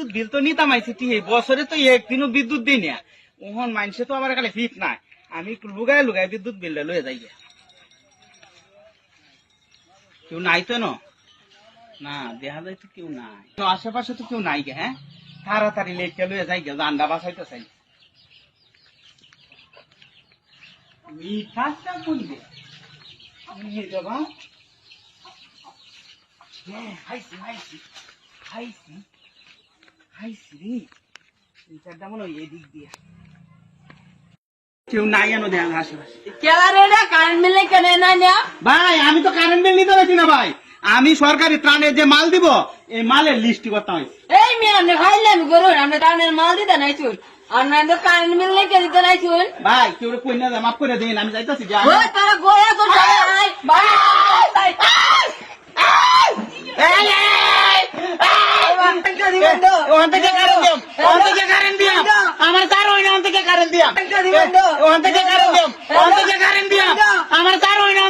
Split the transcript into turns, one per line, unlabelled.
বিদ্যুৎ বিল তো নিতাম আইছি ঠিক বছরে তো একদিনও বিদ্যুৎ দিই না ওহন মানুষে তো আমার খালি ফিট নাই আমি একটু লুগাই লুগাই বিদ্যুৎ বিলটা লয়ে যাই কেউ নাই তো না দেখা যায় তো কেউ নাই আশেপাশে তো কেউ নাই গে হ্যাঁ তাড়াতাড়ি লেটকে লয়ে যাই গে জান্ডা বাসাইতে চাই মিঠাটা কোন দে নিয়ে যাবা হ্যাঁ হাইছি হাইছি হাইছি হাইছি রে মিঠাটা মনে হয় এদিক দিয়ে কেউ নাই এনো দেখ আশেপাশে
কারেন্ট বিল কেন নাই না
ভাই আমি তো কারেন্ট বিল নিতে পারছি না ভাই আমি সরকারি ত্রাণের যে মাল দিব এই মালের লিস্ট করতে হয়
এই মেয়ে আপনি খাইলেন গরুন আপনি কারেন্টের মাল দিতে নাই চুন আর নাই তো কারেন্ট বিল লেগে দিতে নাই চুন
ভাই কেউ কই না মাফ করে দিন আমি যাইতাছি যা
ওই তারা গোয়া তো যায় ভাই
ওখান থেকে কারেন্ট দিও ওখান থেকে কারেন্ট দিও আমার তার ওই না ওখান থেকে কারেন্ট দিও ওখান থেকে কারেন্ট দিও ওখান থেকে কারেন্ট দিও আমার তার ওই না